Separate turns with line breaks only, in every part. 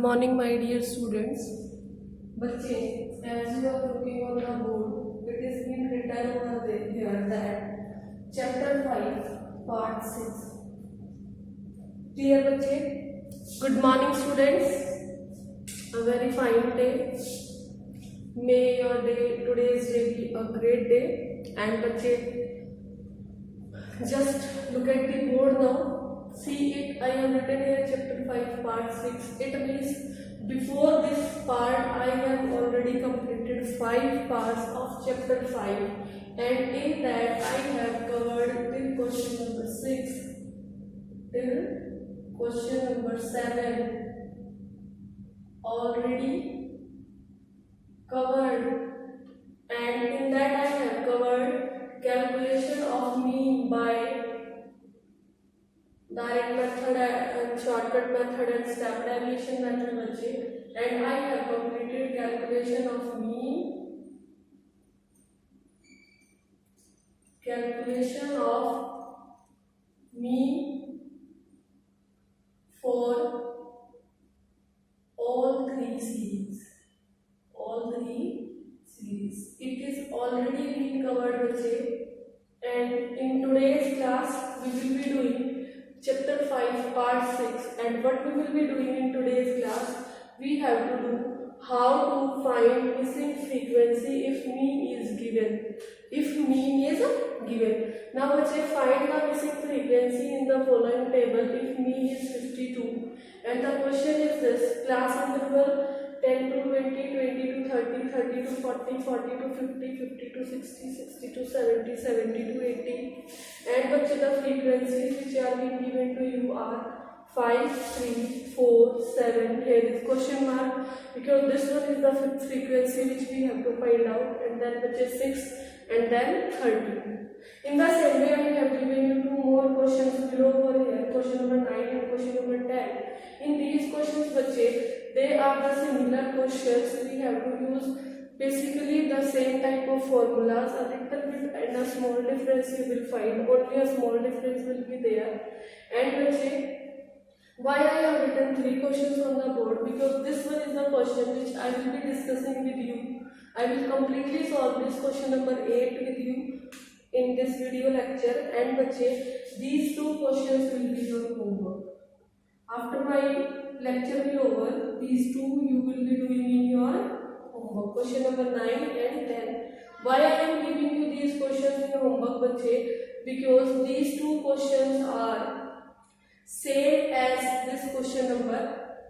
morning, my dear students. बच्चे, as you are looking on the board, it is been written over here that chapter 5, part 6. Dear बच्चे, good morning, students. A very fine day. May your today's day be a great day. And बच्चे, just look at the board now. See it, I have written here chapter 5 part 6. It means before this part I have already completed 5 parts of chapter 5, and in that I have covered till question number 6 till question number 7 already covered, and in that I have covered calculation of mean by direct method and shortcut method and step deviation method बच्चे, and I have completed calculation of mean for all three series. It is already been covered बच्चे, and in today's class we will be doing chapter 5 part 6, and what we will be doing in today's class, we have to do how to find missing frequency if mean is given. Now let's say find the missing frequency in the following table if mean is 52, and the question is this: class interval 10 to 20, 20 to 30, 30 to 40, 40 to 50, 50 to 60, 60 to 70, 70 to 80, and but the frequencies which are being given to you are 5, 3, 4, 7. Here is question mark because this one is the fifth frequency which we have to find out, and then which is 6, and then 30. In the same way, I have given you 2 more questions below over here, question number 9 and question number 10. In these questions, they are the similar questions. We have to use basically the same type of formulas, a little bit and a small difference you will find. Only a small difference will be there. And why I have written 3 questions on the board? Because this one is the question which I will be discussing with you. I will completely solve this question number 8 with you in this video lecture, and these 2 questions will be your homework. After my lecture will over, these 2 you will be doing in your homework, question number 9 and 10. Why I am giving you these questions in homework, because these 2 questions are same as this question number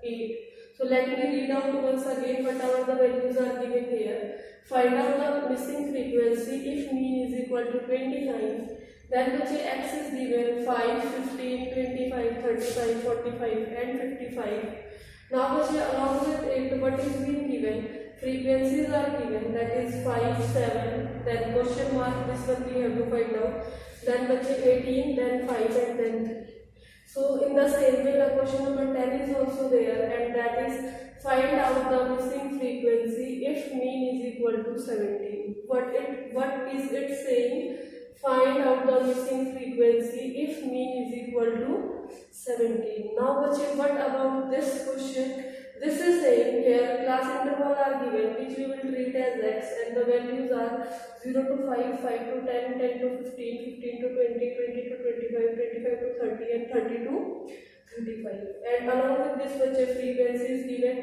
8. So let me read out once again whatever the values are given here. Find out the missing frequency if mean is equal to 25. Then x is given 5, 15, 25, 35, 45 and 55. Now along with it, what is being given? Frequencies are given, that is 5, 7, then question mark, this one we have to find out. Then 18, then 5 and then 3. So in the same way, the question number 10 is also there, and that is find out the missing frequency if mean is equal to 17. What is it saying? Find out the missing frequency if mean is equal to 17. Now what about this question? This is saying here class interval are given which we will treat as x, and the values are 0 to 5, 5 to 10, 10 to 15, 15 to 20, 20 to 25, 25 to 30 and 30 to 35. And along with this frequency is given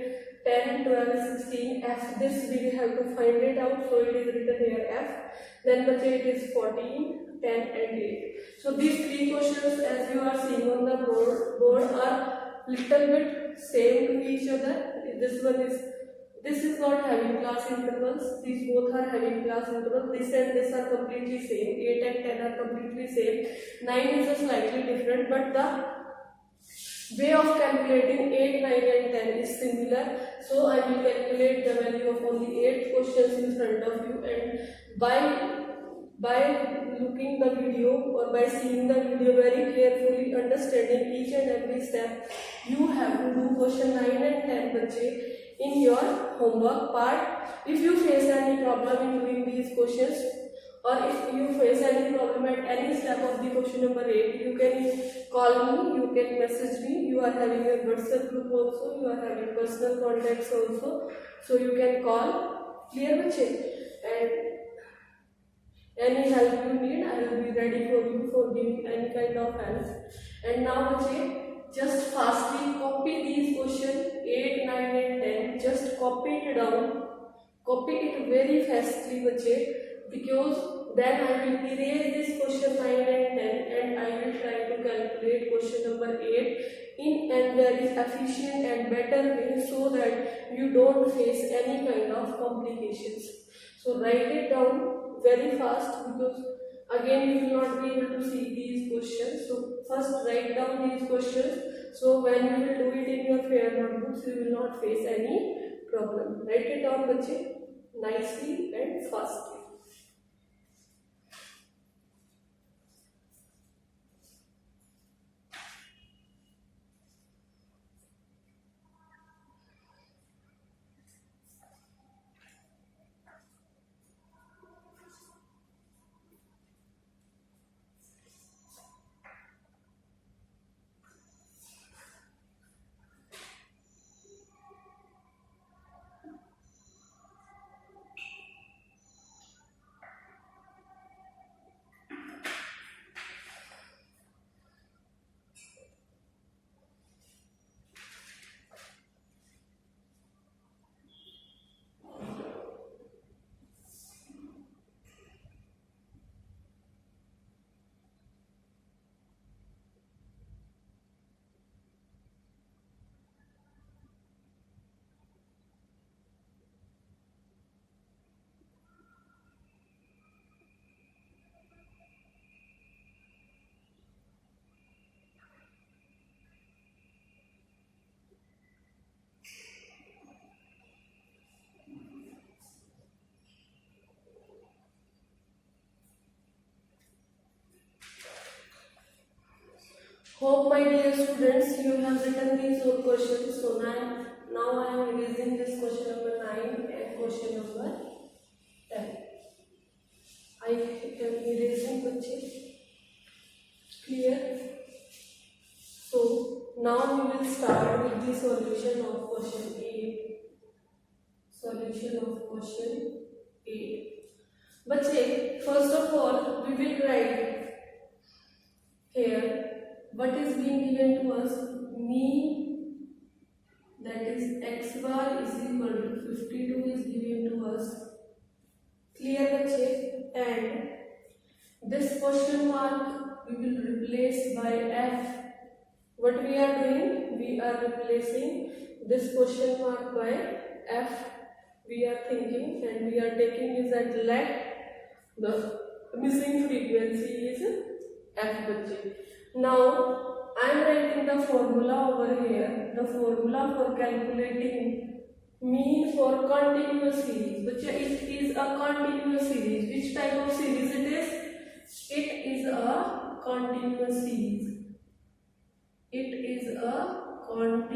10, 12, 16, f. This we will have to find it out, so it is written here f. Then it is 14, 10 and 8. So these 3 questions as you are seeing on the board are little bit same to each other. This is not having class intervals. These both are having class intervals. This and this are completely same. 8 and 10 are completely same. 9 is a slightly different, but the way of calculating 8, 9 and 10 is similar. So I will calculate the value of only 8 questions in front of you, and by looking the video or by seeing the video very carefully, understanding each and every step, you have to do question 9 and 10 in your homework part. If you face any problem in doing these questions, or if you face any problem at any step of the question number 8, you can call me, you can message me. You are having a WhatsApp group also, you are having personal contacts also, so you can call. Clear bache? And any help you need, I will be ready for you for giving any kind of help. And now bache, just fastly copy these questions 8, 9 and 10. Just copy it down. Copy it very fastly bache, because then I will erase this question 9 and 10 and I will try to calculate question number 8 in a very efficient and better way, so that you don't face any kind of complications. So write it down very fast, because again you will not be able to see these questions. So first write down these questions, so when you will do it in your fair notebooks, you will not face any problem. Write it down bache, nicely and fastly. Hope my dear students, you have written these all questions. So now I am erasing this question number 9 and question number 10. I am erasing bache. Clear? So now we will start with the solution of question 8. Solution of question 8. Bache, first of all, we will write here what is being given to us. Mean, that is x bar is equal to 52 is given to us. Clear bache? And this question mark we will replace by f. What we are doing? We are replacing this question mark by f. We are thinking and we are taking is that let the missing frequency is f bache. Now I am writing the formula over here. The formula for calculating mean for continuous series. But it is a continuous series. Which type of series it is? It is a continuous series. It is a continuous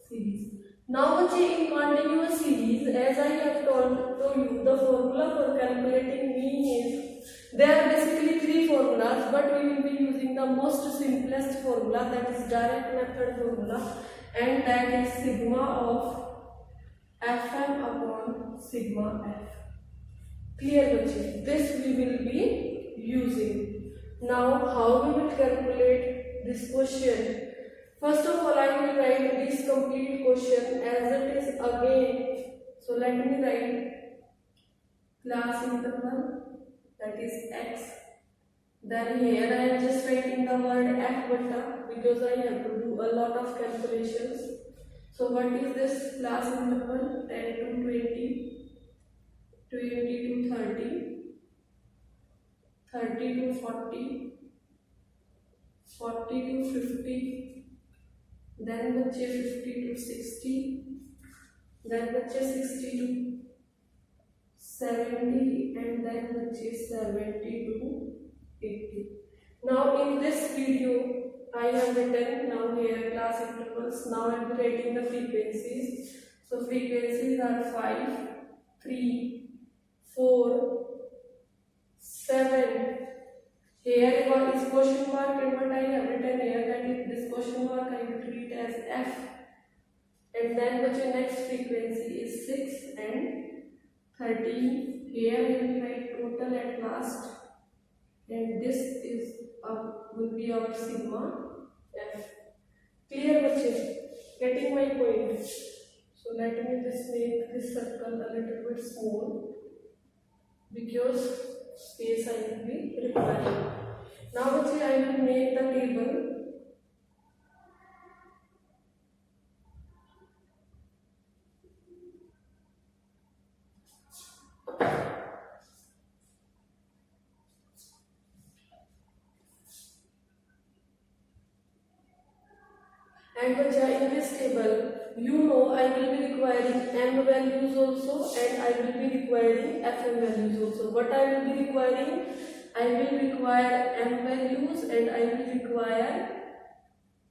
series. Now in continuous series, as I have told you, the formula for calculating mean is, there are basically 3 formulas, but we will be using the most simplest formula, that is direct method formula, and that is sigma of fm upon sigma f. Clear bache? This we will be using. Now how we will calculate this question? First of all, I will write this complete question as it is again. So let me write class interval, that is x. Then here I am just writing the word f beta, because I have to do a lot of calculations. So what is this class interval? 10 to 20, 20 to 30, 30 to 40, 40 to 50, then bache 50 to 60, then bache 60 to 70, and then bache 70 to 80. Now in this video I have written now here class intervals. Now I am writing the frequencies. So frequencies are 5, 3, 4, 7. Here is question mark, and what I have written here, that is this question mark I will treat as F. And then the next frequency is 6 and 13. Here I will write total at last, and this is will be our sigma F. Clear, bache? Getting my point? So let me just make this circle a little bit small, because space I will be requiring. Now bache, I will make the table. And in this table, you know I will be requiring m values also, and I will be requiring fm values also. What I will be requiring? I will require m values and I will require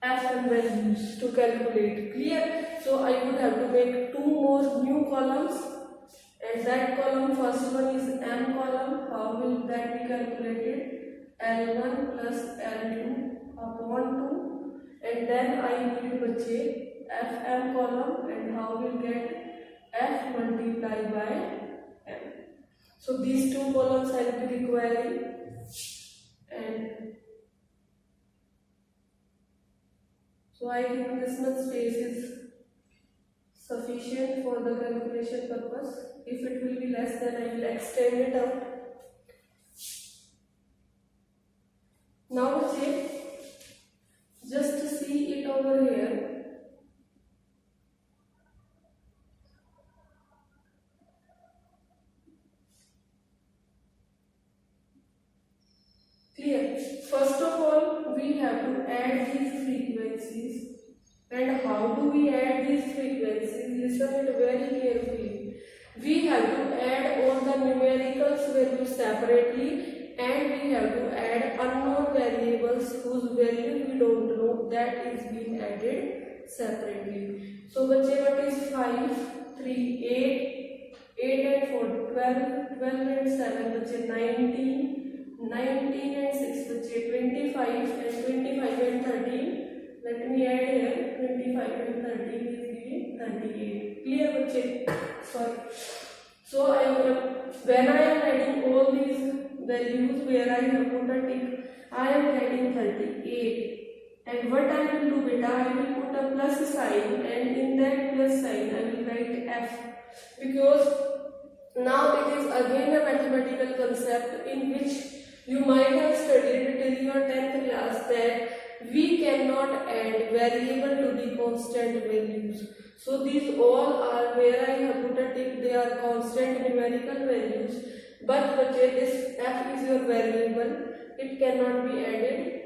fm values to calculate. Clear? So I would have to make two more new columns, and that column, first one is m column. How will that be calculated? L1 plus L2 upon 2. And then I need bache fm column, and how will get f multiplied by m. So these two columns I will be requiring, and so I think this much space is sufficient for the calculation purpose. If it will be less, then I will extend it out. Now bache, just see it over here. Clear? First of all, we have to add these frequencies. And how do we add these frequencies? Listen it very carefully. We have to add all the numericals values separately, and we have to add unknown variables whose value we don't know, that is being added separately. So bache, what is 5, 3, 8, 8 and 4, 12, 12 and 7, bache 19, 19 and 6, bache 25, and 25 and 13. Let me add here 25 and 13 is giving 38. Clear, bache? Sorry. So when I am adding all these values where I have put a tick, I am getting 38. And what I will do, beta, I will put a plus sign, and in that plus sign I will write F, because now it is again a mathematical concept in which you might have studied till your 10th class, that we cannot add variable to the constant values. So these all are where I have put a tick, they are constant numerical values. But this f is your variable, it cannot be added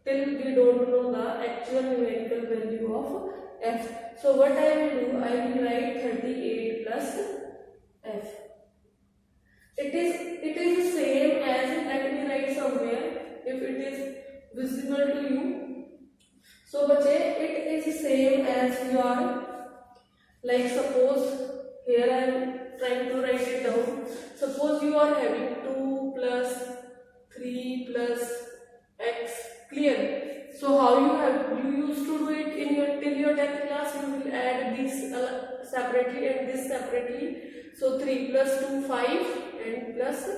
till we don't know the actual numerical value of f. So what I will do, I will write 38 plus f. It is the same as, let me write somewhere if it is visible to you. So bache, it is the same as your, like suppose here I am trying to write it down. Suppose you are having 2 plus 3 plus x. Clear? So how you used to do it in your till your 10th class, you will add this separately and this separately. So 3 plus 2, 5 and plus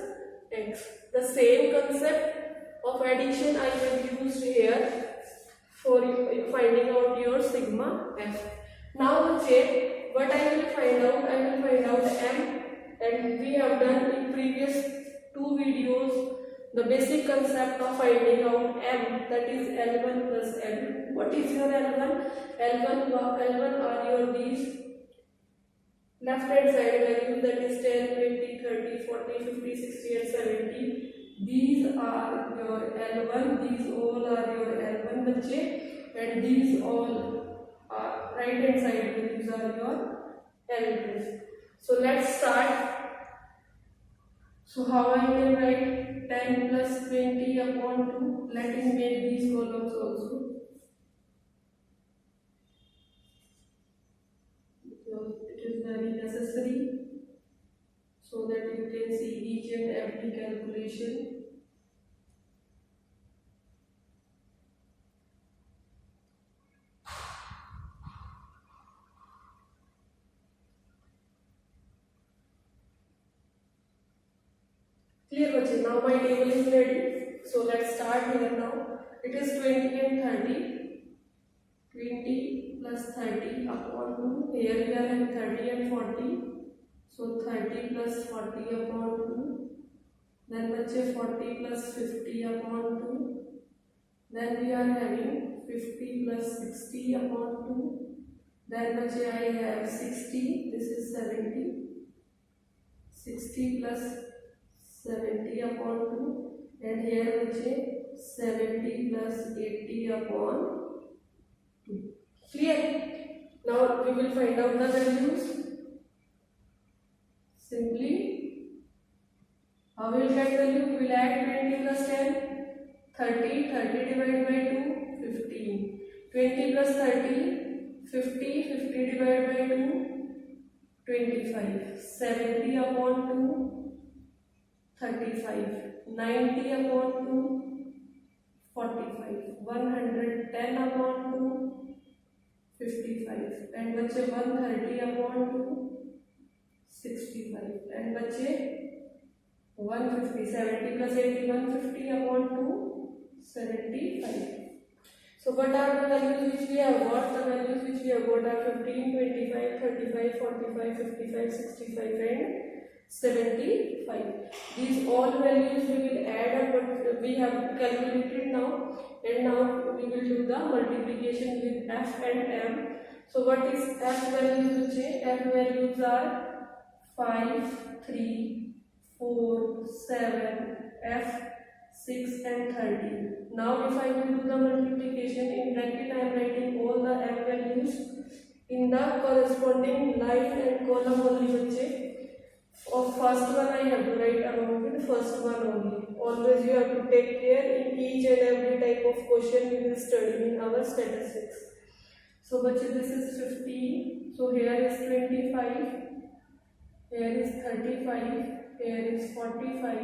x. The same concept of addition I have used here for finding out your sigma f. Now bache, what I will find out? I will find out m, and we have done in previous two videos the basic concept of finding out m, that is L1 plus L. What is your L1? L1 are your these left hand side values, that is 10, 20, 30, 40, 50, 60 and 70. These are your L1, these all are your L1 bache, and these all are right hand side values are your L2. So let's start. So how I can write 10 plus 20 upon 2? Let me make these columns also, because it is very necessary so that you can see each and every calculation. Clear बच्चे? Now my table is ready. So let's start here now. It is 20 and 30. 20 plus 30 upon 2. Here we are having 30 and 40. So 30 plus 40 upon 2. Then बच्चे 40 plus 50 upon 2. Then we are having 50 plus 60 upon 2. Then बच्चे I have 60. This is 70. 60 plus 70 upon 2. And here बच्चे 70 plus 80 upon 2. Clear? Now we will find out the values. Simply, how we will get value? We will add 20 plus 10, 30. 30 divided by 2, 15. 20 plus 30, 50. 50 divided by 2, 25. 70 upon 2, 35. 90 upon 2, 45. 110 upon 2, 55. And बच्चे 130 upon 2, 65. And बच्चे 150. 70 plus 80, 150 upon 2, 75. So what are the values which we have got? The values which we have got are 15, 25, 35, 45, 55, 65 and 75. These all values we will add up what we have calculated now, and now we will do the multiplication with f and m. So what is f values? F values are 5, 3, 4, 7, f 6 and 30. Now if I will do the multiplication, in bracket I am writing all the f values in the corresponding line and column only बच्चे. Of first one I have to write along with first one only. Always you have to take care in each and every type of question we will study in our statistics. So बच्चे this is 15. So here is 25. Here is 35. Here is 45.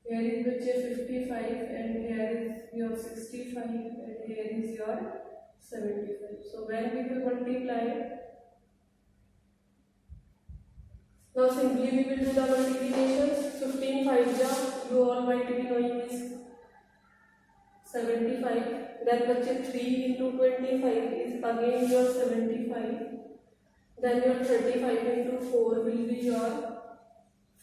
Here is बच्चे 55 and here is your 65 and here is your 75. So when we will multiply, now simply we will do the multiplications. 15 5 ja, you all might be knowing is 75. Then बच्चे 3 into 25 is again your 75. Then your 35 into 4 will be your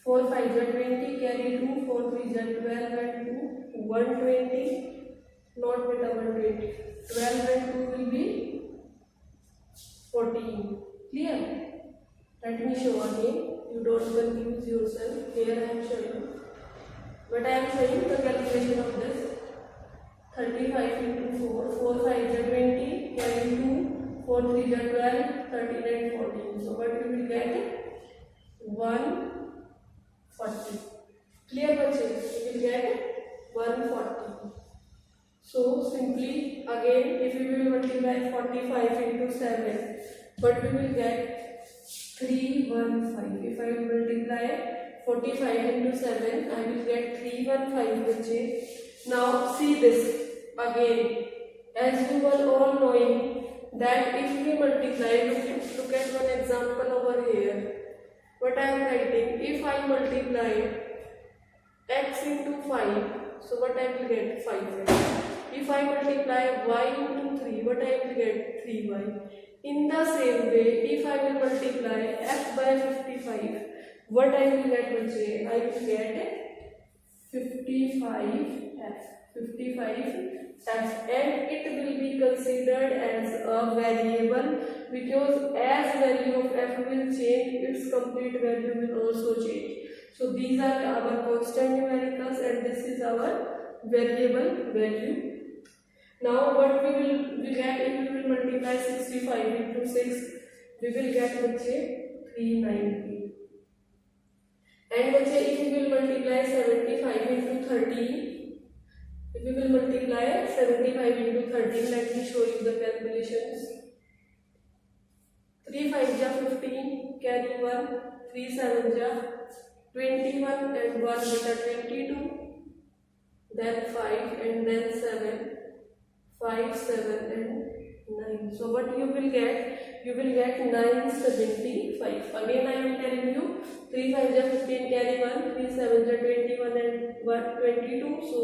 4 5 ja 20, carry 2, 4 3 ja 12 and 2 120, not beta 120. 12 and 2 will be 14. Clear? Let me show again. You don't confuse yourself. Here I am showing, but I am showing the calculation of this. 35 into 4, 4 5 ja 20, carry 2, 4 3 ja 12, 13 and 14. So what you will get? 140. Clear बच्चे? You will get 140. So simply again, if we will multiply 45 into 7, what we will get? 315. If I multiply 45 into 7, I will get 315 बच्चे. Now see this again. As you were all knowing that if we multiply, look at one example over here. What I am writing, if I multiply x into 5, so what I will get? 5x. If I multiply y into 3, what I will get? 3y. In the same way, if I will multiply f by 55, what I will get? I will get 55f. 55f, and it will be considered as a variable because as value of f will change, its complete value will also change. So these are our constant numericals and this is our variable value. Now what we will get if we will multiply 65 into 6, we will get 390. And if we will multiply 75 into 13, if we will multiply 75 into 13, let me show you the calculations. 3 5 ja 15, carry 1, 3 7 ja 21 and 1 beta 22, then 5 and then 7, 5, 7 and 9. So what you will get? You will get 975. Again I am telling you, 3 5 is 15, carry 1, 3 7 is 21 and 1 22. So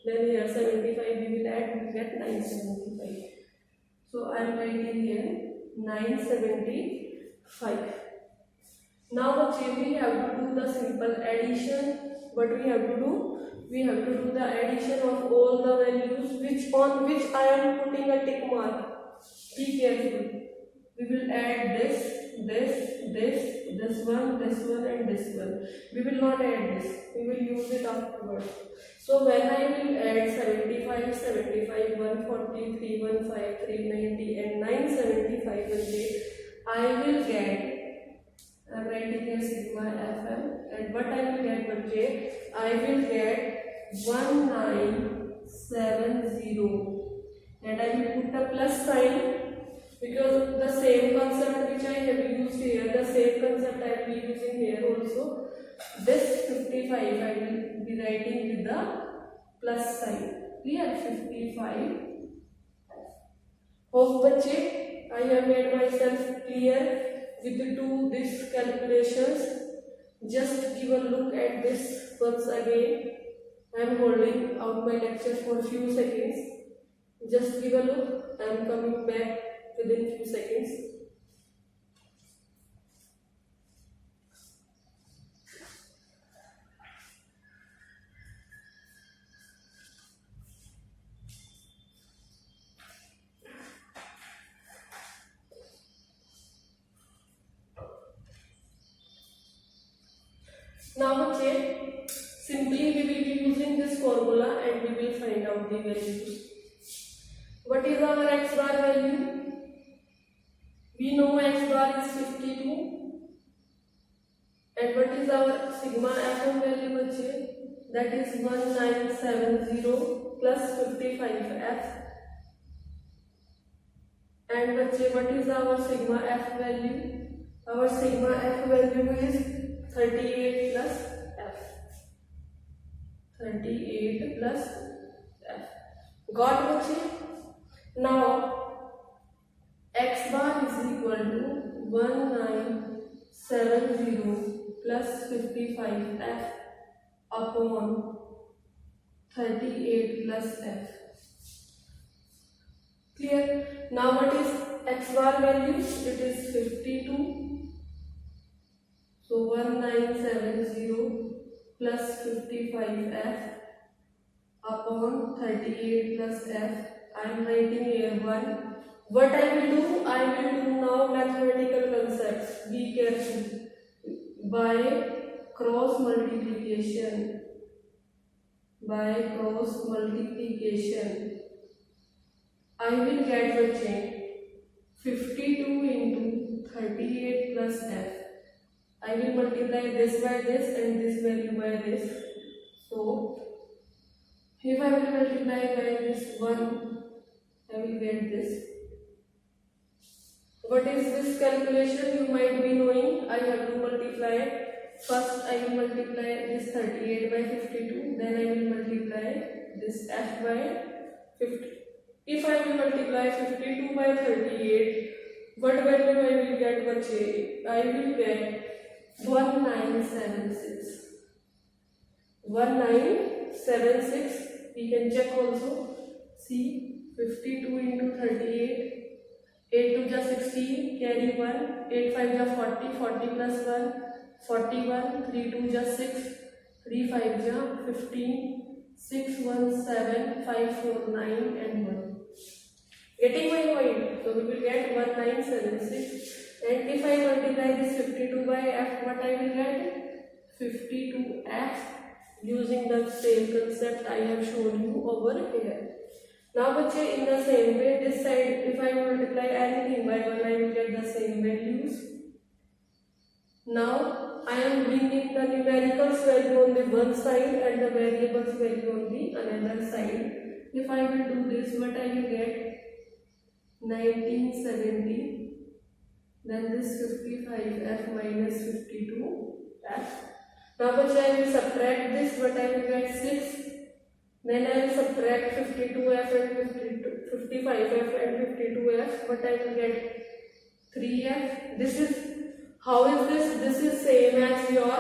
then here 75 we will add, we will get 975. So I am writing here 975. Now we have to do the simple addition. What we have to do? We have to do the addition of all the values on which I am putting a tick mark. Be careful. We will add this one and this one. We will not add this. We will use it afterwards. So when I will add 75, 75, 140, 315, 390 and 975 I will get, I am writing here sigma fm, and what I will get I will get 1970, and I will put a plus sign because the same concept which I have used here, the same concept I will be using here also. This 55 I will be writing with the plus sign. Clear? 55. Hope बच्चे I have made myself clear with these calculations. Just give a look at this once again. I am holding out my lecture for a few seconds. Just give a look. I am coming back within few seconds. Now simply we will be using this formula and we will find out the values. What is our x bar value? We know x bar is 52. And what is our sigma fm value? That is 1970 plus 55f. And what is our sigma f value? Our sigma f value is 38 plus f. 38 plus f. Got बच्चे? Now x bar is equal to 1970 plus 55f upon 38 plus f. Clear? Now what is x bar value? It is 52. So 1970 plus 55f upon 38 plus f. I am writing here 1. What I will do? I will do now mathematical concepts. Be careful. By cross multiplication. By cross multiplication. I will get the change 52 into 38 plus f. I will multiply this by this and this value by this. So, if I will multiply by this 1, I will get this. What is this calculation? You might be knowing. I have to multiply. First, I will multiply this 38 by 52. Then I will multiply this f by 50. If I will multiply 52 by 38, what value I will get? I will get 1976. 1976. We can check also. See, 52 into 38. 8 to 16. Carry 1. 8 5 is 40. 40 plus 1. 41. 3 2 is 6. 3 5 is 15. 6 1 7. 5 4 9 and 1. Getting my point? So we will get 1976. And if I multiply this 52 by f, what I will get? 52f, using the same concept I have shown you over here. Now in the same way, this side, if I multiply anything by 1, I will get the same values. Now I am bringing the numericals value on the one side and the variables value on the another side. If I will do this, what I will get? 1970. Then this 55f minus 52f. Now बच्चे I will subtract this, but I will get 6. Then I will subtract 52f and 55f and 52f, but I will get 3f. This is, how is this? This is same as your,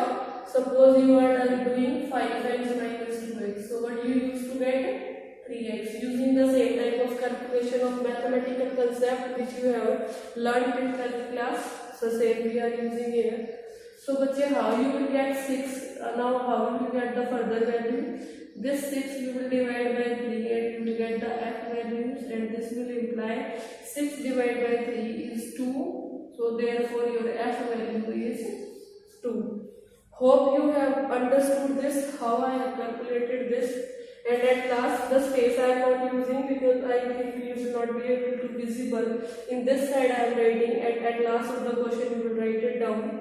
suppose you are doing 5x minus 2x. So what you used to get? 3x. Using the same type of calculation of mathematical concept which you have learned in 12th class. So same we are using here. So बच्चे how you will get 6? Now how you will get the further value? This 6 you will divide by 3 and you will get the f values, and this will imply 6 divided by 3 is 2. So therefore your f value is 2. Hope you have understood this, how I have calculated this. And at last the space I am not using because I think you will not be able to visible. In this side I am writing, at last of the question you will write it down.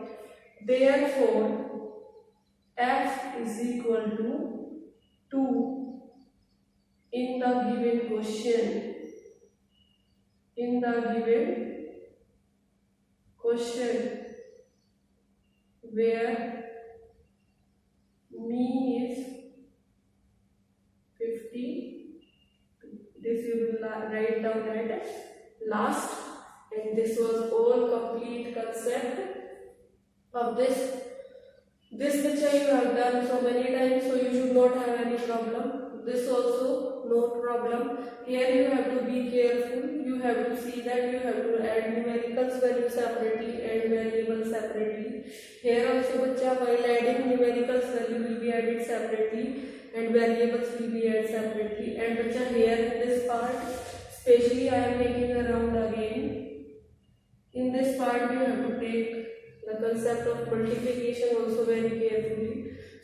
Therefore f is equal to 2 in the given question. In the given question where mean is 50. This you will write down at last, and this was all complete concept of this. This which you have done so many times, so you should not have any problem. This also no problem. Here you have to be careful. You have to see that you have to add numericals value separately and variables separately. Here also बच्चा while adding numericals value will be added separately and variables will be added separately. And बच्चा here in this part, especially I am making a round again. In this part you have to take the concept of multiplication also very carefully.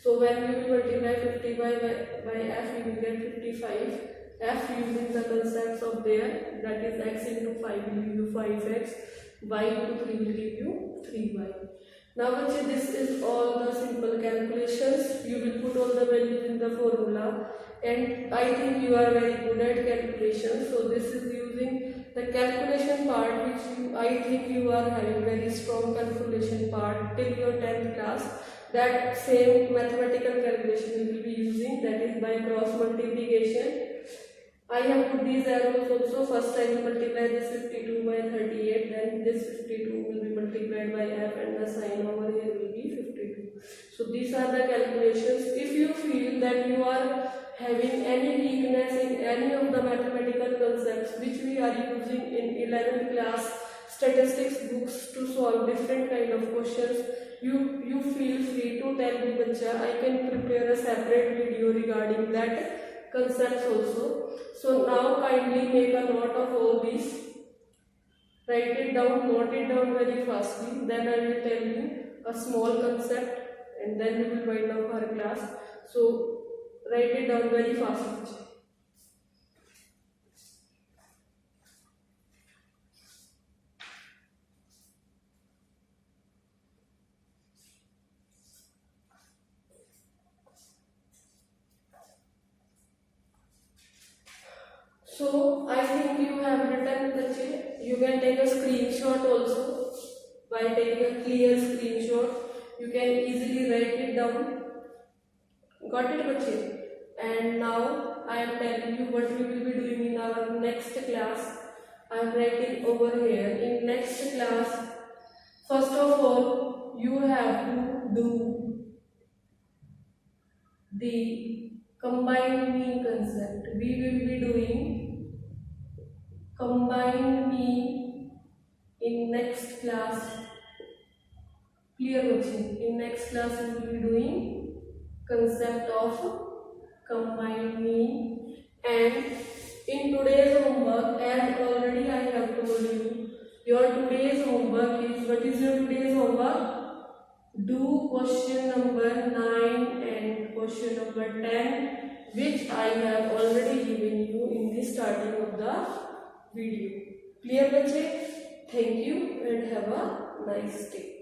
So when we will multiply 50 by f, we will get 55. F using the concepts of there, that is x into 5 will give you 5x, y into 3 will give you 3y. Now this is all the simple calculations. You will put all the values in the formula, and I think you are very good at calculations. So this is using the calculation part, which I think you are having very strong calculation part till your 10th class. That same mathematical calculation you will be using, that is by cross multiplication. I have put these arrows also. First I will multiply this 52 by 38, then this 52 will be multiplied by f, and the sign over here will be 52. So these are the calculations. If you feel that you are having any weakness in any of the mathematical concepts which we are using in 11th class statistics books to solve different kind of questions, you feel free to tell me, bacha. I can prepare a separate video regarding that concepts also. So now kindly make a note of all these. Write it down, note it down very fastly. Then I will tell you a small concept, and then we will wind up our class. So write it down very fastly. So I think you have written the check. You can take a screenshot also. By taking a clear screenshot, you can easily write it down. Got it, bache? And now I am telling you what we will be doing in our next class. I am writing over here. In next class, first of all, you have to do the combined mean concept. We will be doing combined mean in next class. Clear, bache? In next class we will be doing concept of combined mean. And in today's homework, as already I have told you, your today's homework is, what is your today's homework? Do question number 9 and question number 10, which I have already given you in the starting of the video. Clear, bache? Thank you and have a nice day.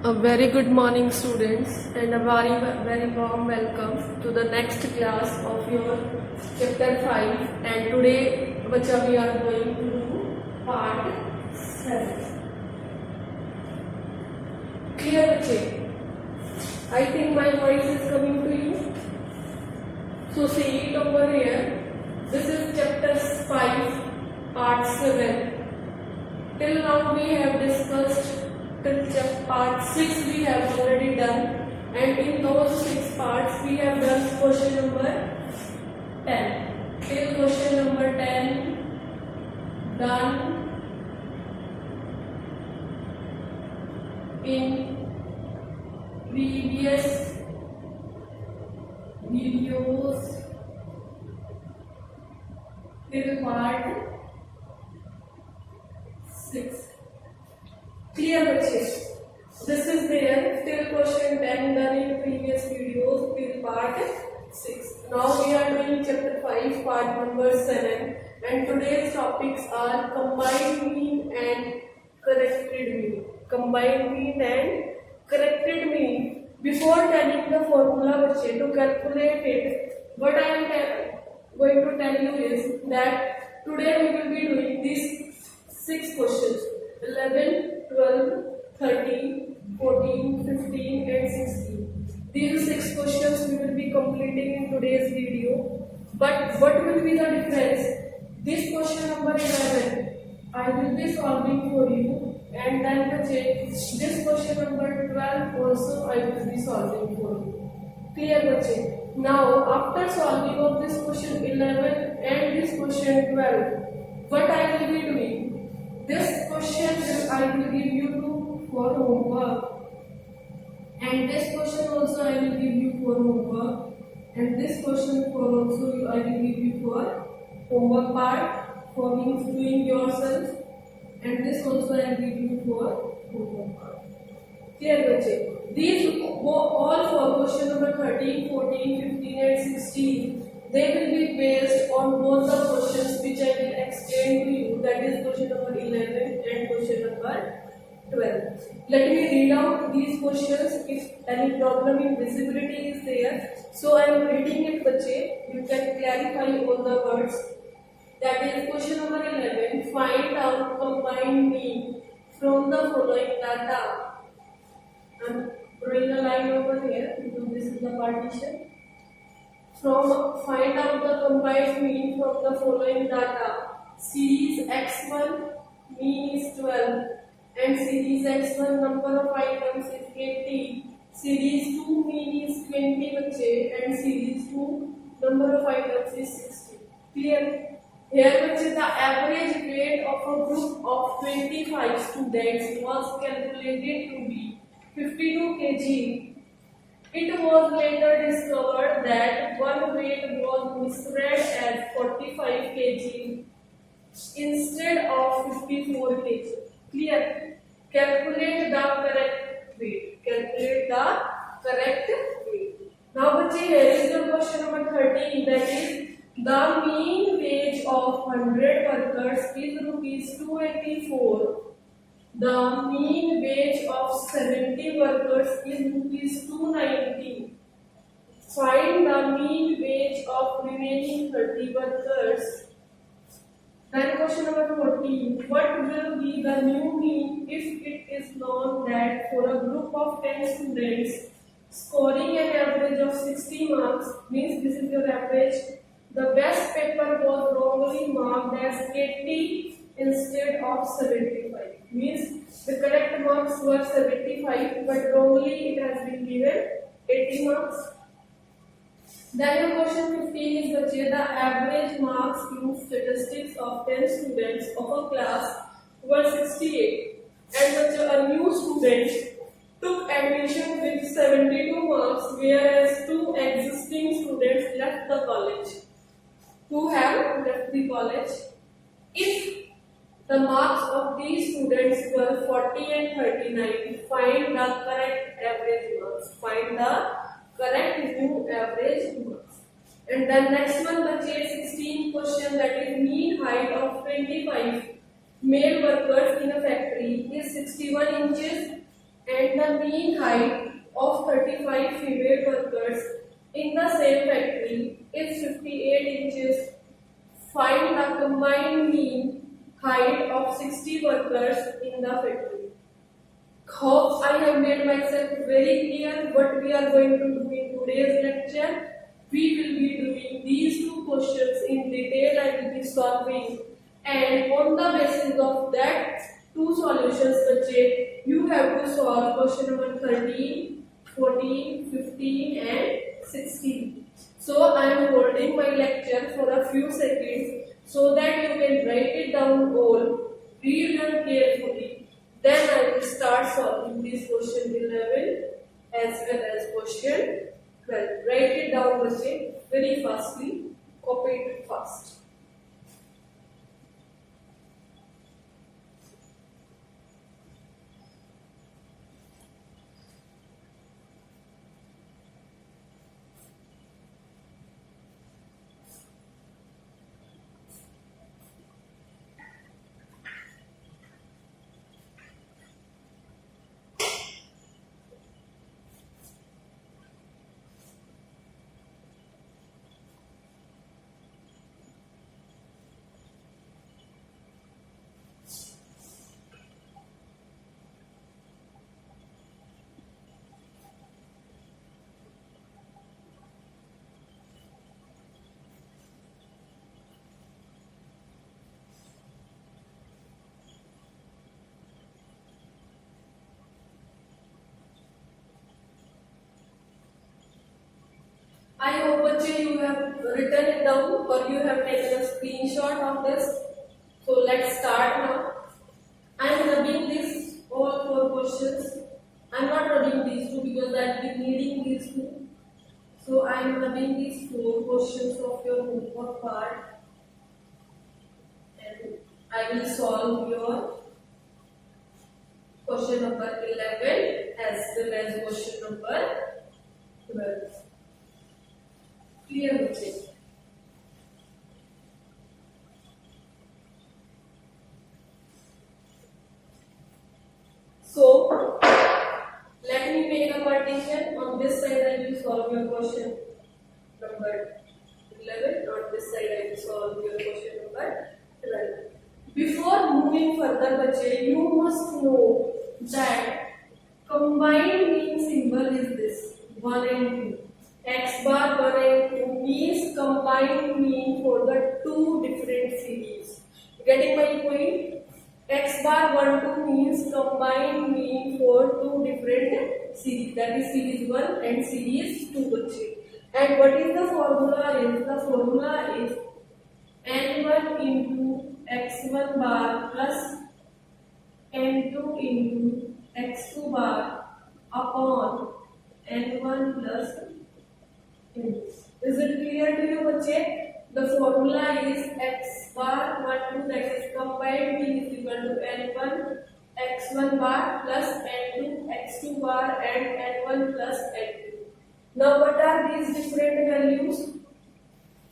A very good morning, students, and a very warm welcome to the next class of your chapter 5. And today, bacha, we are going to do part 7. Clear, bache? I think my voice is coming to you. So see it over here. This is chapter 5, part 7. Till now we have discussed till part 6 we have already done, and in those 6 parts we have done question number 10. Till question number 10 done in previous videos till part 6. Clear, bache? This is there till question 10 done in previous videos till part 6. Now we are doing chapter 5 part number 7, and today's topics are combined mean and corrected mean. Combined mean and corrected mean. Before telling the formula, bache, to calculate it, what I am going to tell you is that today we will be doing these 6 questions: 11, 12, 13, 14, 15 and 16. These 6 questions we will be completing in today's video. But what will be the difference? This question number 11 I will be solving for you, and then this question number 12 also I will be solving for you. Clear, bache? Now after solving of this question 11 and this question 12, what I will be doing? This question I will give you for homework, and this question also I will give you for homework, and this question for also I will give you for homework part for doing yourself, and this also I will give you for homework part. Clear, bache? These all for question number 13, 14, 15 and 16. They will be based on both the questions which I will explain to you, that is question number 11 and question number 12. Let me read out these questions if any problem in visibility is there. So I am reading it, bache. You can clarify all the words. That is question number 11. Find out combined mean from the following data. I am drawing a line over here because this is the partition. Find out the combined mean from the following data. Series x1 mean is 12 and series x1 number of items is 80. Series 2 mean is 20 bache, and series 2 number of items is 60. Clear? Here bache, the average weight of a group of 25 students was calculated to be 52 kg. It was later discovered that one weight was misread as 45 kg instead of 54 kg. Clear? Calculate the correct weight. Calculate the correct weight. Now, bache, here is the question number 13. That is, the mean wage of 100 workers is rupees 284. The mean wage of 70 workers is rupees 290. Find the mean wage of remaining 30 workers. Then question number 14. What will be the new mean if it is known that for a group of 10 students scoring an average of 60 marks, means this is your average, the best paper was wrongly marked as 80 instead of 75. Means the correct marks were 75, but wrongly it has been given 80 marks. Then your question 15 is bache, the average marks in statistics of 10 students of a class were 68, and bache, a new student took admission with 72 marks, whereas 2 existing students left the college. Who have left the college? If the marks of these students were 40 and 39, find the correct average marks. Find the correct new average marks. And then next one, the 16 question, that is mean height of 25 male workers in a factory is 61 inches and the mean height of 35 female workers in the same factory is 58 inches. Find the combined mean height of 60 workers in the factory. Hope I have made myself very clear what we are going to do in today's lecture. We will be doing these two questions in detail. I will be solving, and on the basis of that two solutions, बच्चे, you have to solve question number 13, 14, 15 and 16. So I am holding my lecture for a few seconds so that you can write it down all, read them carefully. Then I will start solving this question 11 as well as question 12. Write it down, बच्चे, very fastly. Copy it fast. I hope बच्चे you have written it down or you have taken a screenshot of this. So let's start now. I am rubbing this all four questions. I am not rubbing these two because I will be needing these two. So I am rubbing these four questions of your homework part, and I will solve your question number 11 as well as question number 12. Clear, बच्चे? So let me make a partition. On this side I will solve your question number 11. On this side I will solve your question number 12. Before moving further, बच्चे, you must know that combined mean symbol is this 1 and 2. X bar 1 and 2 means combined mean for the two different series. Getting my point? X bar 1 2 means combined mean for two different series, that is series 1 and series 2, बच्चे. And what is the formula is? The formula is n1 into x1 bar plus n2 into x2 bar upon n1 plus n2. Is it clear to you, बच्चे? The formula is x bar 1 2, that is combined mean is equal to n1 x1 bar plus n2 x2 bar and n1 plus n2. Now what are these different values?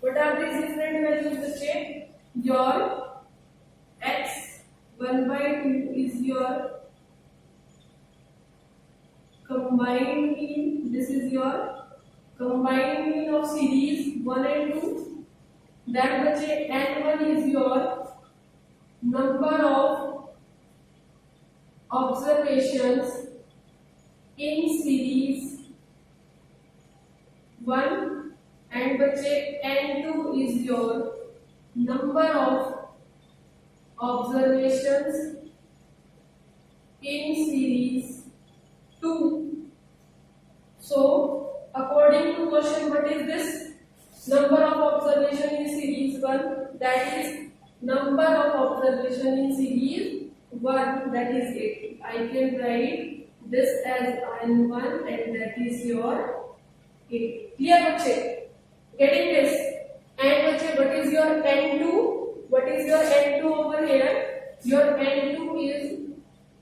What are these different values, बच्चे? Your x 1 by 2 is your combined mean. This is your combined mean of series 1 and 2. That बच्चे n1 is your number of observations in series 1, and बच्चे n2 is your number of observations in series 2. So according to question, what is this? Number of observation in series 1, that is number of observation in series 1, that is 8. I can write this as n1 and that is your 8. Clear, बच्चे? Getting this? And बच्चे, what is your n2? What is your n2 over here? Your n2 is,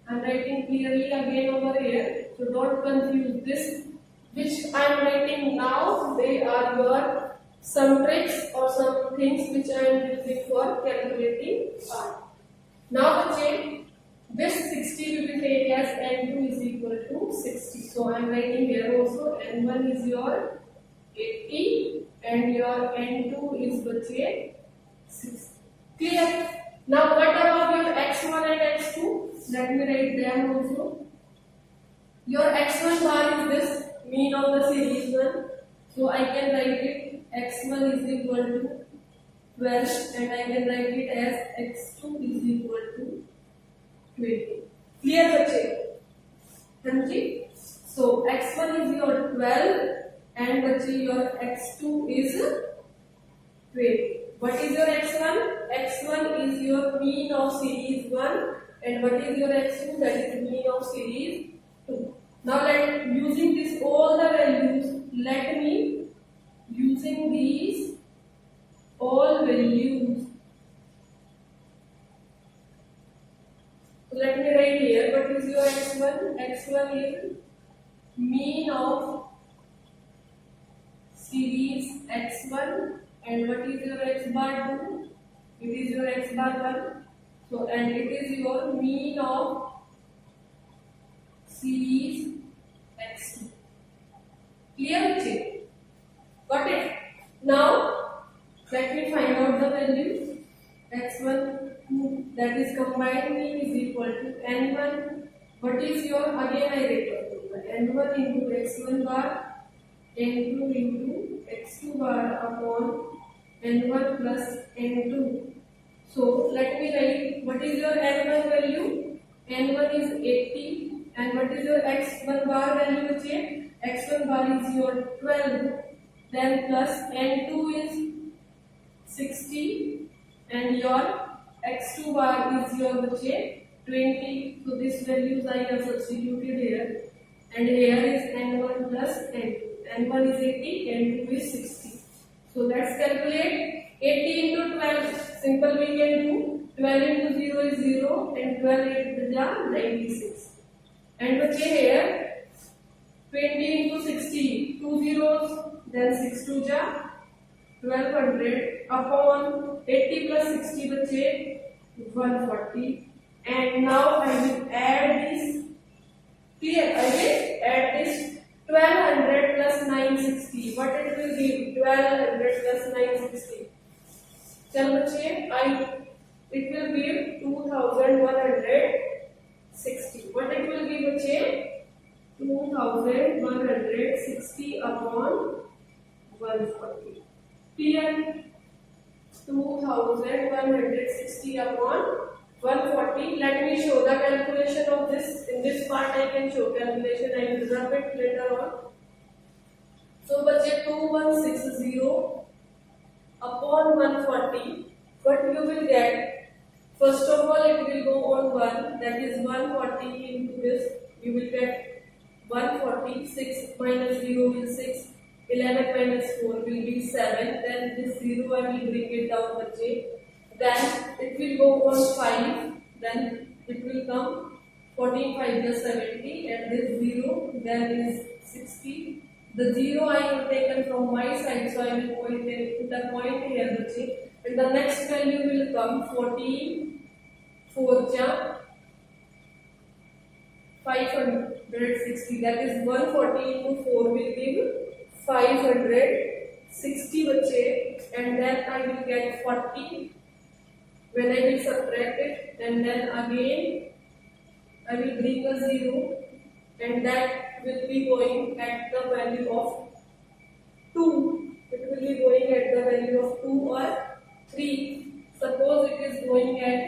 I am writing clearly again over here, so don't confuse this. Which I am writing now, they are your some tricks or some things which I am using for calculating R. Now बच्चे, this 60 we will take as n2 is equal to I am writing here also N1 is your 80 and your N2 is बचे 6. Clear? Now what about your x1 and x2? Let me write them also. Your x1 bar is this mean of the series one. So I can write it x1 is equal to 12 and I can write it as x2 is equal to 20. Clear बच्चे? हाँ जी. So x1 is your 12 and बच्चे your x2 is 20. What is your x1? x1 is your mean of series 1 and what is your x2? That is mean of series 2. Now using this all the values, let me using these all values. So let me write here. What is your x1? x1 is mean of series x1 and what is your x bar 2? It is your x bar 1. So and it is your mean of series x2. Clear? Got it? Now let me find out the value. x1 that is combined mean is equal to n1. What is your again I write n1 into x1 bar n2 into x2 bar upon n1 plus n2. So let me write what is your n1 value? n1 is 80 and what is your x1 bar value? x1 bar is your 12 then plus n2 is 60 and your x2 bar is your 20. So these values I have substituted here and here is n1 plus n2. n1 is 80 n2 is 60. So let's calculate 80 into 12. Simple we can do. 12 into 0 is 0 and 12 into 96. And बचे here 20 into 60, 2 zeros, then 6 2 ja 1200 upon 80 plus 60 बचे 140. And now I will add this. Clear? I will add this 1200 plus 960. What it will give? 1200 plus 960. चल बच्चे it will give 2160. What it will give बच्चे? 2160 upon 140. Clear? 2160 upon 140. Let me show the calculation of this. In this part I can show calculation. I will drop it later on. So बच्चे 2160 upon 140. What you will get? First of all, it will go on 1. That is 140 into this. You will get 140. 6 minus 0 is 6. 11 minus 4 will be 7. Then this 0 I will bring it down बच्चे. Then it will go on 5. Then it will come 14 5 is 70 and this 0 then is 60. The 0 I have taken from my side, so I will put the point here बच्चे. And the next value will come 14 4 ja 560. That is 140 into 4 will give 560 बच्चे. And then I will get 40 when I will subtract it, and then again I will bring a 0 and that will be going at the value of 2. It will be going at the value of 2 or 3. Suppose it is going at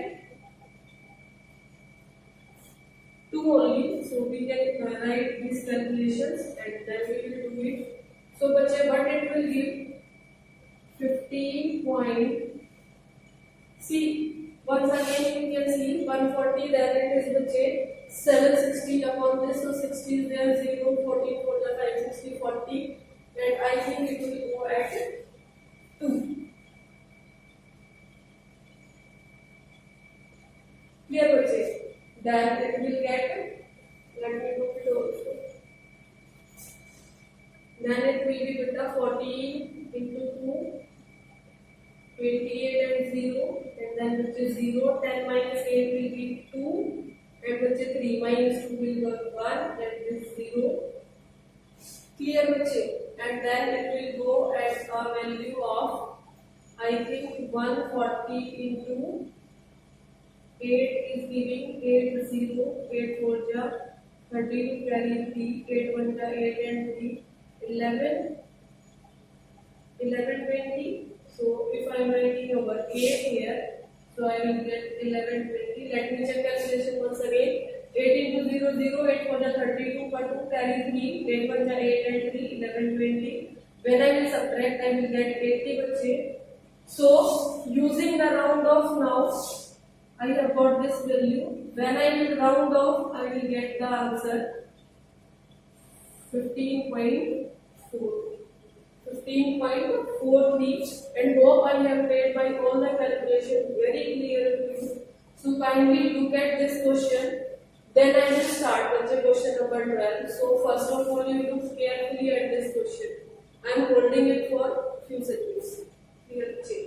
2 only, so we can write these calculations and then we will do it. So बच्चे what it will give? 50 point. See, once again you can see 140, then it is बच्चे 760 upon this, so 60 is there, 0, 14, 4, 5, 60, 40, and I think it will go at 2. Clear बच्चे? Then it will get, let me do it also. Then it will be with the 14 into 2, 28 and 0, and then which is 0, 10 minus 8 will be 2, and which is 3 minus 2 will be 1, that is 0, Clear बच्चे? And then it will go at a value of I think 140 into 8 is giving 8 0 8 4 ja 32 carry 3 8 1 ja 8 and 3 11 20. So if I am writing over 8 here, so I will get 11 20. Let me check calculation once again. 8 into 0 0 8 4 ja 32 per 2 carry 3 8 1 ja 8 and 3 11 20. When I will subtract, I will get 80 बच्चे. So using the round off now, I have got this value. When I will round off, I will get the answer 15.4. 15.43, and hope I have made my all the calculation very clear to you. So kindly look at this question. Then I will start with the question number 12. So first of all, you look carefully at this question. I am holding it for few seconds. Here, check.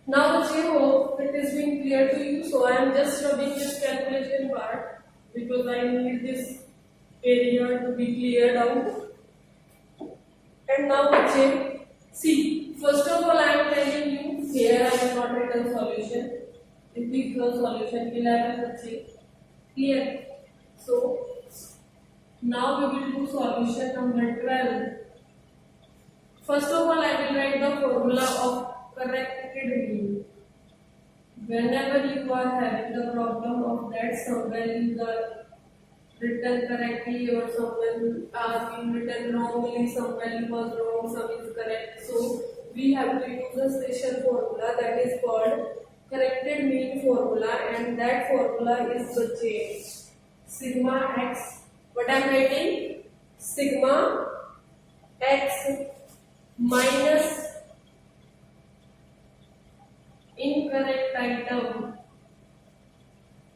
Now I hope it is being clear to you. So I am just rubbing this calculation part because I need this area to be cleared out. And now see, first of all I am telling you here I have not written solution. This is the solution 11 clear. So now we will do solution number 12. First of all I will write the formula of corrected mean. Whenever you are having the problem of that some values are written correctly or some value are being written wrongly, some value was wrong, some is correct. So we have to use a special formula that is called corrected mean formula, and that formula is the sigma x. What I am writing? Sigma x minus incorrect item,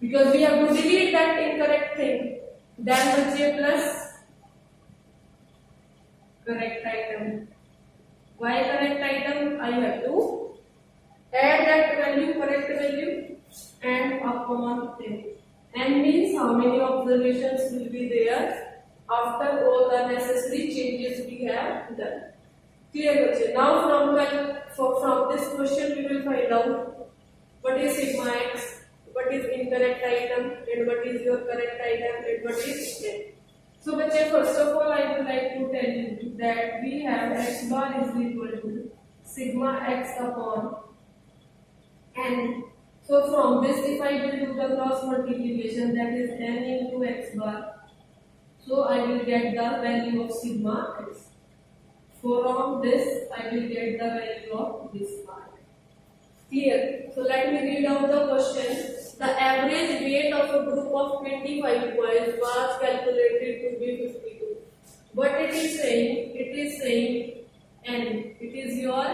because we have to delete that incorrect thing, then plus correct item. Why correct item? I have to add that value, correct value, and upon them. And means how many observations will be there after all the necessary changes we have done. Clear? Now from this question we will find out what is sigma x, what is incorrect item, and what is your correct item, and what is n. So first of all I would like to tell you that we have x bar is equal to sigma x upon n. So from this if I will do the cross multiplication, that is n into x bar, so I will get the value of sigma x. From this I will get the value of this part. Clear? So let me read out the question. The average weight of a group of 25 boys was calculated to be 52. What it is saying? It is saying n. It is your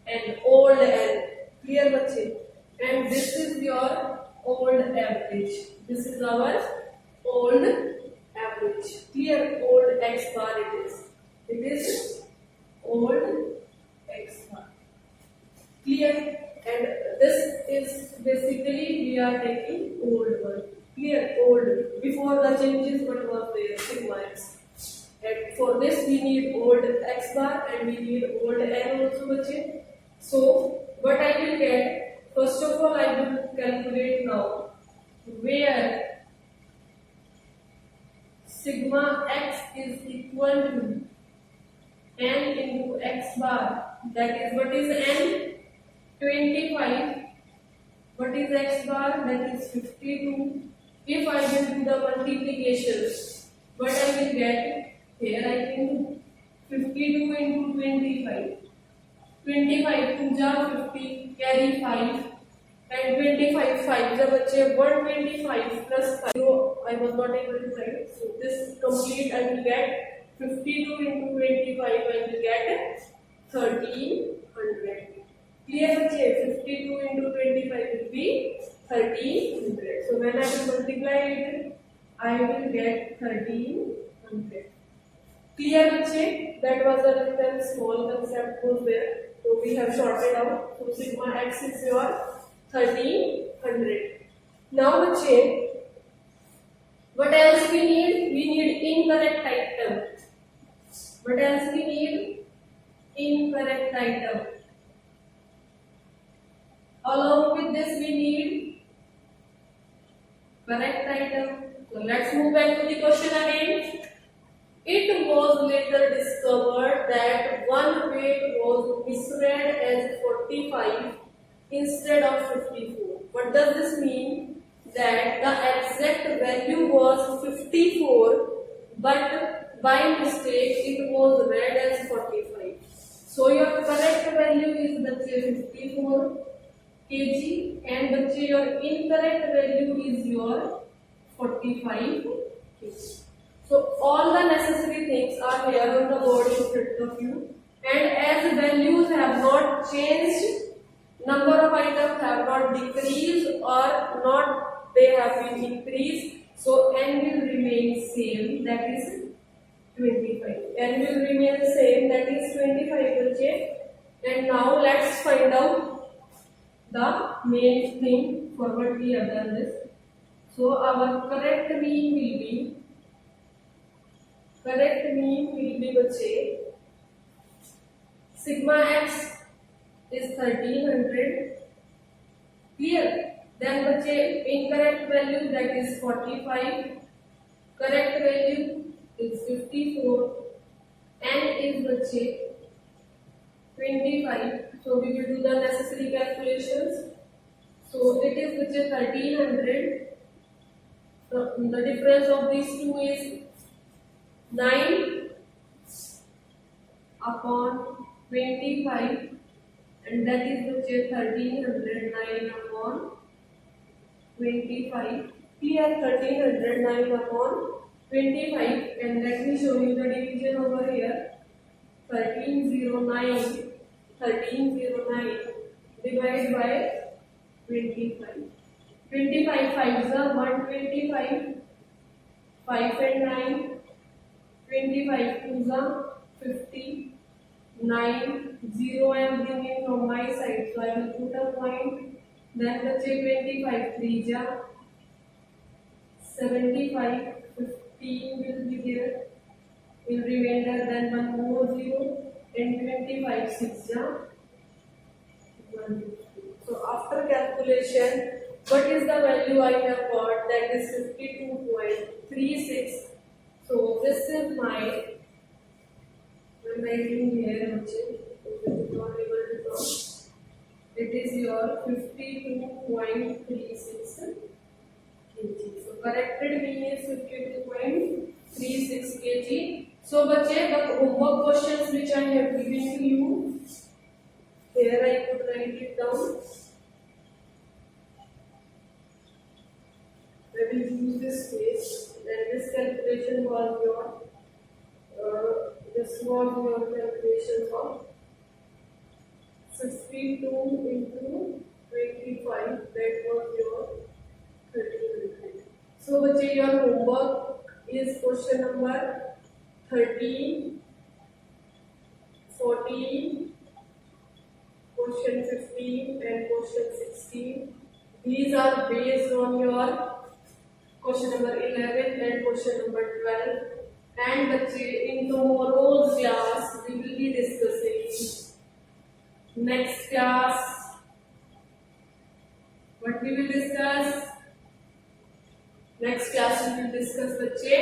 n, old n. Clear bache? And this is your old average. This is our old average. Clear? Old x bar it is. It is old x bar. Clear? And this is basically we are taking old one. Clear? Old. Before the changes, what was there? Sigma x. And for this we need old x bar and we need old n also bache. So what I will get? First of all I will calculate now where sigma x is equal to n into x bar. That is, what is n? 25. What is x bar? That is 52. If I will do the multiplication, what I will get? Here I can do 52 into 25. 25 2 जा 50 carry 5 and 25 5 जब बच्चे 125 plus 5 so I was not able to write so this complete I will get 52 into 25 I will get 1300 clear बच्चे 52 into 25 will be 1300 so when I will multiply it I will get 1300 clear बच्चे that was a little small concept was there so we have sorted out so sigma x is your 1300 now बच्चे what else we need incorrect item what else we need incorrect item along with this we need correct item so let's move back to the question again. It was later discovered that one weight was misread as 45 instead of 54. What does this mean? That the exact value was 54 but by mistake it was read as 45. So your correct value is बच्चे 54 kg and बच्चे your incorrect value is your 45 kg. So all the necessary things are here on the board in front of you and as values have not changed, number of items have not decreased or not they have been increased, so n will remain same that is 25. N will remain same that is 25 and now let's find out the main thing for what we have done this. So our correct mean will be बच्चे sigma x is 1300 clear then बच्चे incorrect value that is 45 correct value is 54 n is बच्चे 25 so we will do the necessary calculations so it is बच्चे 1300 so the difference of these two is 9 upon 25 and that is which is 1300 9 upon 25 clear 1300 9 upon 25 and let me show you the division over here 1309 divided by 25 25 5 is 125 5 and 9 25 2s are 50 9 0 I am bringing from my side so I will put a point then the 25 3s are 75 15 will be there in remainder then one more 0 and 25 6s are 150 so after calculation what is the value I have got that is 52.36 so this is my I'm writing here not able to draw. It is your 52.36 kg. So corrected mean is 52.36 kg. So बच्चे the homework questions which I have given to you here I could write it down. I will use this page. Then this calculation was your calculation of 52 into 25 that was your 1300. So बच्चे your homework is question number 13, 14, question 15 and question 16. These are based on your question number 11 and question number 12 and बच्चे in tomorrow's class we will be discussing next class what we will discuss next class we will discuss बच्चे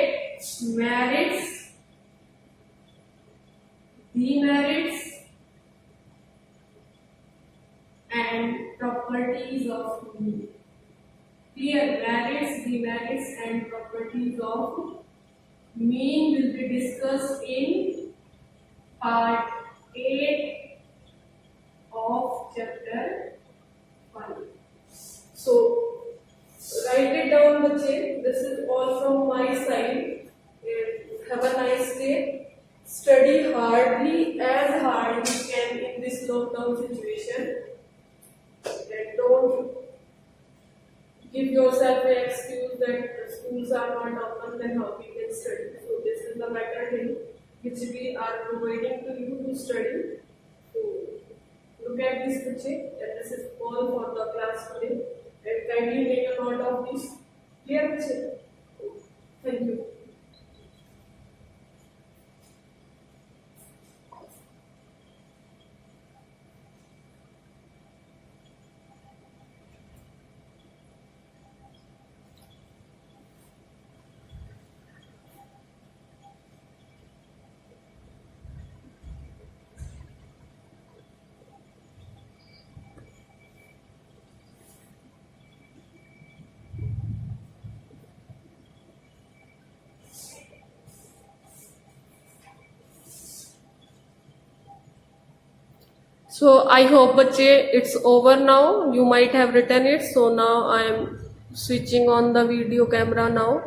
merits demerits and properties of mean. Clear merits, demerits and properties of mean will be discussed in part 8 of chapter 1. So write it down, bache. This is all from my side. Have a nice day. Study hardly, as hard you can in this lockdown situation. And don't give yourself an excuse that schools are not open, then how we can study. So this is the better thing which we are providing to you to study. So look at this picture, and this is all for the class today. And kindly make a note of this. Clear picture? Thank you. So I hope bache it's over now. You might have written it. So now I am switching on the video camera now.